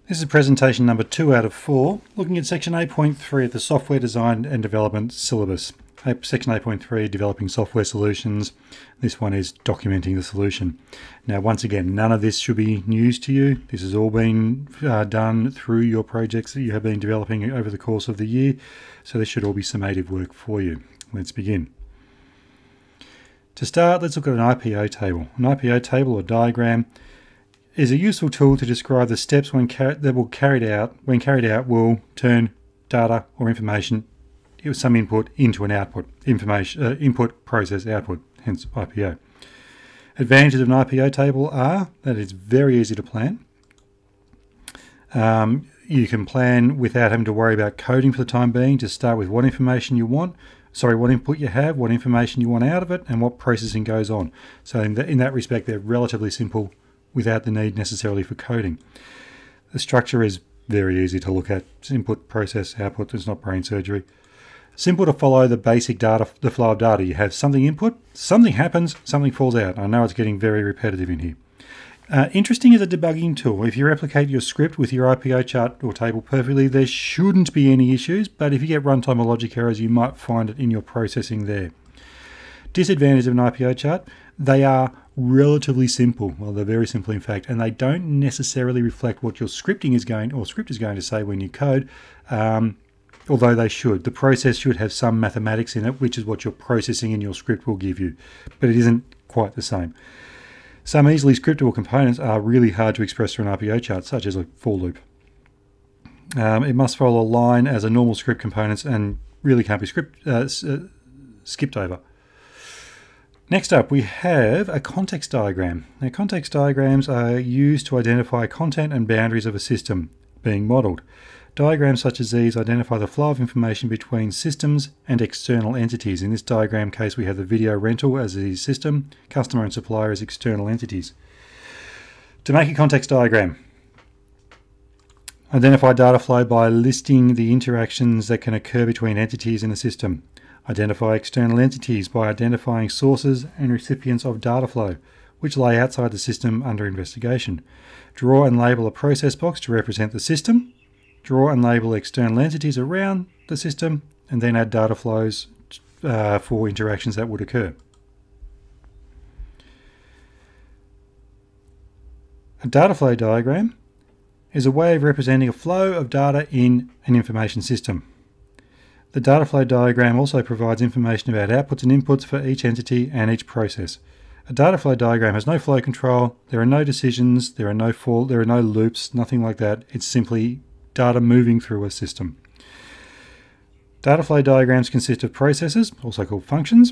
This is presentation number 2 out of 4, looking at section 8.3 of the Software Design and Development syllabus. Section 8.3, Developing Software Solutions. This one is documenting the solution. Now, once again, none of this should be news to you. This has all been done through your projects that you have been developing over the course of the year, so this should all be summative work for you. Let's begin. To start, let's look at an IPO table. An IPO table or diagram is a useful tool to describe the steps when carried out will turn data or information, some input, into an output. Input, process, output, hence IPO. Advantages of an IPO table are that it's very easy to plan. You can plan without having to worry about coding for the time being. Just start with what information you want, what input you have, what information you want out of it, and what processing goes on. So in that respect, they're relatively simple without the need necessarily for coding. The structure is very easy to look at. It's input, process, output. It's not brain surgery. Simple to follow the basic data, the flow of data. You have something input, something happens, something falls out. I know it's getting very repetitive in here. Interesting as a debugging tool. If you replicate your script with your IPO chart or table perfectly, there shouldn't be any issues, but if you get runtime or logic errors, you might find it in your processing there. Disadvantage of an IPO chart, they are relatively simple. Well, they're very simple in fact, and they don't necessarily reflect what your script is going to say when you code, although they should. The process should have some mathematics in it, which is what your processing in your script will give you, but it isn't quite the same. Some easily scriptable components are really hard to express through an IPO chart, such as a for loop. It must follow a line as a normal script components and really can't be skipped over. Next up, we have a context diagram. Now, context diagrams are used to identify content and boundaries of a system being modelled. Diagrams such as these identify the flow of information between systems and external entities. In this diagram case, we have the video rental as the system, customer and supplier as external entities. To make a context diagram, identify data flow by listing the interactions that can occur between entities in a system. Identify external entities by identifying sources and recipients of data flow, which lay outside the system under investigation. Draw and label a process box to represent the system. Draw and label external entities around the system, and then add data flows for interactions that would occur. A data flow diagram is a way of representing a flow of data in an information system. The data flow diagram also provides information about outputs and inputs for each entity and each process. A data flow diagram has no flow control, there are no decisions, there are no loops, nothing like that. It's simply data moving through a system. Data flow diagrams consist of processes, also called functions,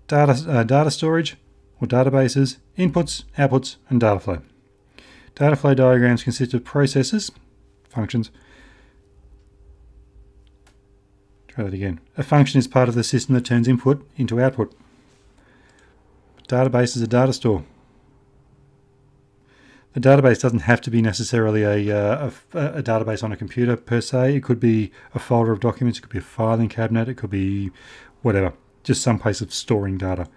data storage or databases, inputs, outputs, and data flow. Data flow diagrams consist of processes, functions. Try that again. A function is part of the system that turns input into output. A database is a data store. A database doesn't have to be necessarily a database on a computer per se. It could be a folder of documents, it could be a filing cabinet, it could be whatever, just some place of storing data.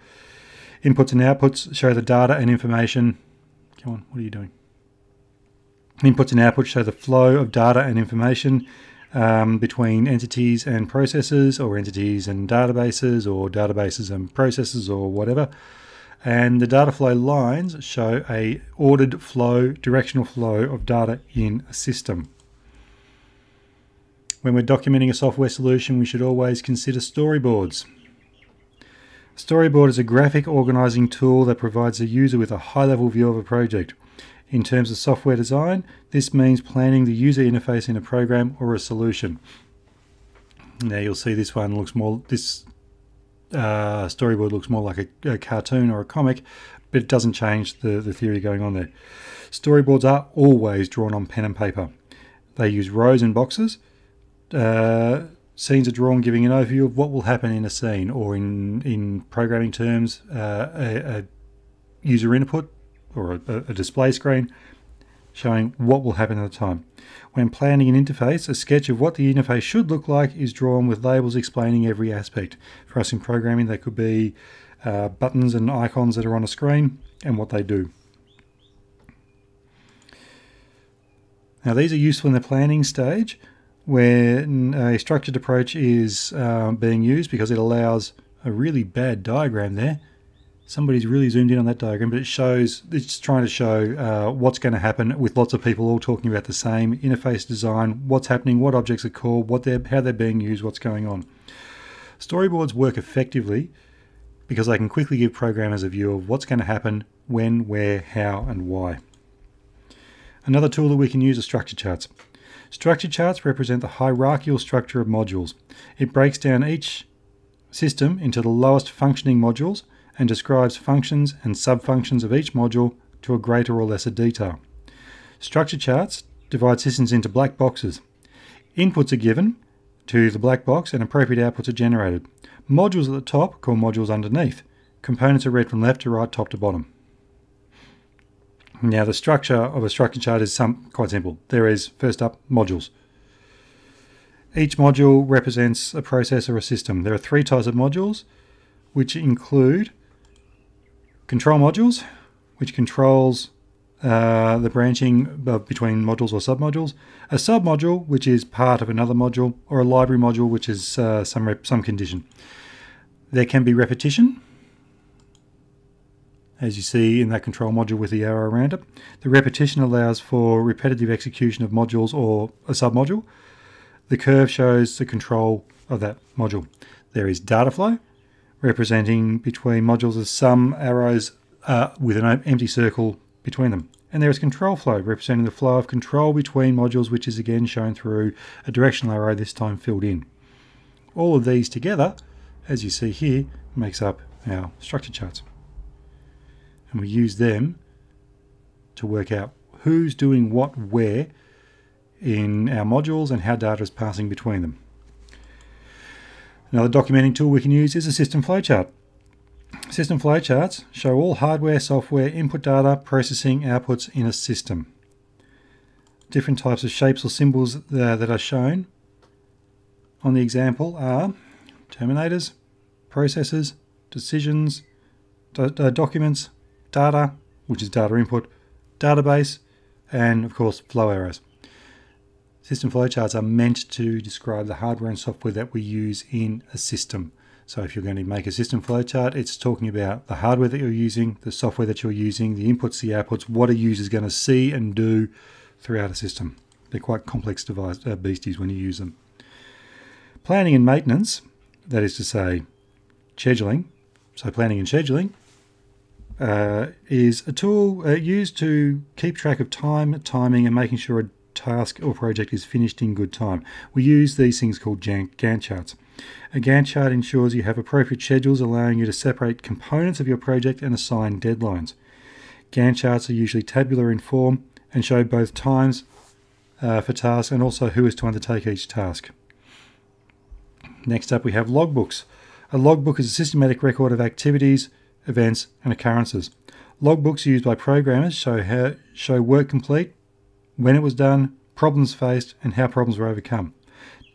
Inputs and outputs show the data and information. Come on, what are you doing? Inputs and outputs show the flow of data and information between entities and processes, or entities and databases, or databases and processes, or whatever. And the data flow lines show a ordered flow, directional flow of data in a system. When we're documenting a software solution, we should always consider storyboards. A storyboard is a graphic organizing tool that provides the user with a high-level view of a project. In terms of software design, this means planning the user interface in a program or a solution. Now you'll see this one looks more, storyboard looks more like a cartoon or a comic, but it doesn't change the theory going on there. Storyboards are always drawn on pen and paper. They use rows and boxes. Scenes are drawn giving an overview of what will happen in a scene, or in programming terms, a user input or a display screen showing what will happen at the time. When planning an interface, a sketch of what the interface should look like is drawn with labels explaining every aspect. For us in programming, that could be buttons and icons that are on a screen and what they do. Now these are useful in the planning stage when a structured approach is being used, because it allows a really bad diagram there. Somebody's really zoomed in on that diagram, but it's trying to show what's going to happen with lots of people all talking about the same interface design, what's happening, what objects are called, how they're being used, what's going on. Storyboards work effectively because they can quickly give programmers a view of what's going to happen, when, where, how, and why. Another tool that we can use are structure charts. Structure charts represent the hierarchical structure of modules. It breaks down each system into the lowest functioning modules and describes functions and subfunctions of each module to a greater or lesser detail. Structure charts divide systems into black boxes. Inputs are given to the black box and appropriate outputs are generated. Modules at the top are called modules underneath. Components are read from left to right, top to bottom. Now the structure of a structure chart is quite simple. There is, first up, modules. Each module represents a process or a system. There are three types of modules, which include control modules, which controls the branching between modules or submodules, a submodule, which is part of another module, or a library module, which is some condition. There can be repetition, as you see in that control module with the arrow around it. The repetition allows for repetitive execution of modules or a submodule. The curve shows the control of that module. There is data flow, representing between modules as some arrows with an empty circle between them. And there is control flow, representing the flow of control between modules, which is again shown through a directional arrow, this time filled in. All of these together, as you see here, makes up our structure charts. And we use them to work out who's doing what where in our modules and how data is passing between them. Another documenting tool we can use is a system flowchart. System flowcharts show all hardware, software, input data, processing, outputs in a system. Different types of shapes or symbols that are shown on the example are terminators, processors, decisions, documents, data, which is data input, database, and of course flow arrows. System flowcharts are meant to describe the hardware and software that we use in a system. So if you're going to make a system flowchart, it's talking about the hardware that you're using, the software that you're using, the inputs, the outputs, what a user is going to see and do throughout a system. They're quite complex beasties when you use them. Planning and maintenance, that is to say scheduling, so planning and scheduling, is a tool used to keep track of timing, and making sure a task or project is finished in good time. We use these things called Gantt charts. A Gantt chart ensures you have appropriate schedules, allowing you to separate components of your project and assign deadlines. Gantt charts are usually tabular in form and show both times for tasks and also who is to undertake each task. Next up we have logbooks. A logbook is a systematic record of activities, events and occurrences. Logbooks used by programmers show work complete, when it was done, problems faced and how problems were overcome.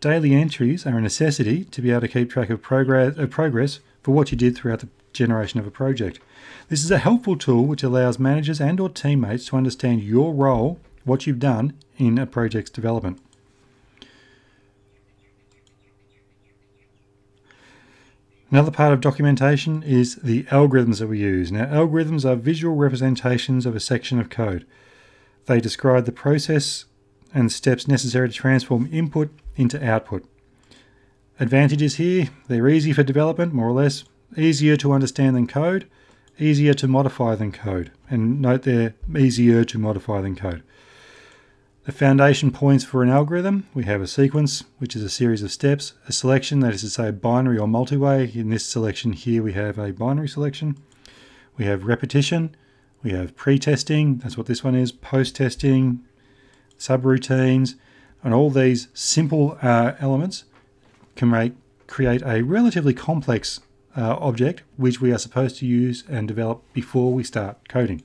Daily entries are a necessity to be able to keep track of progress for what you did throughout the generation of a project. This is a helpful tool which allows managers and or teammates to understand your role, what you've done in a project's development. Another part of documentation is the algorithms that we use. Now, algorithms are visual representations of a section of code. They describe the process and steps necessary to transform input into output. Advantages here, they're easy for development, more or less, easier to understand than code, easier to modify than code. And note they're easier to modify than code. The foundation points for an algorithm, we have a sequence, which is a series of steps, a selection, that is to say binary or multi-way. In this selection here we have a binary selection. We have repetition, we have pre-testing, that's what this one is, post-testing, subroutines, and all these simple elements can create a relatively complex object which we are supposed to use and develop before we start coding.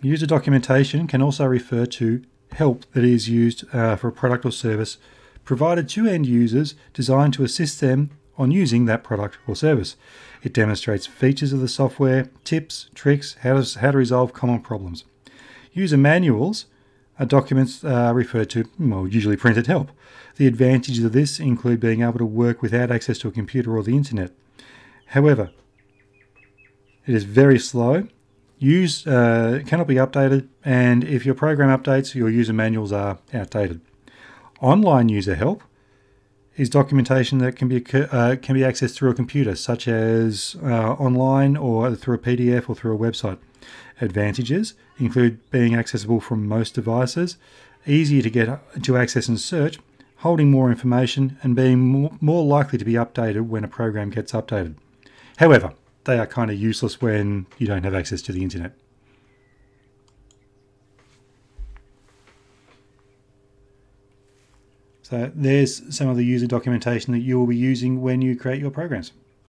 User documentation can also refer to help that is used for a product or service provided to end users, designed to assist them on using that product or service. It demonstrates features of the software, tips, tricks, how to resolve common problems. User manuals are documents referred to, well, usually printed help. The advantages of this include being able to work without access to a computer or the internet. However, it is very slow, cannot be updated, and if your program updates, your user manuals are outdated. Online user help is documentation that can be accessed through a computer, such as online or through a PDF or through a website. Advantages include being accessible from most devices, easier to get to access and search, holding more information, and being more likely to be updated when a program gets updated. However, they are kind of useless when you don't have access to the internet. So there's some of the user documentation that you will be using when you create your programs.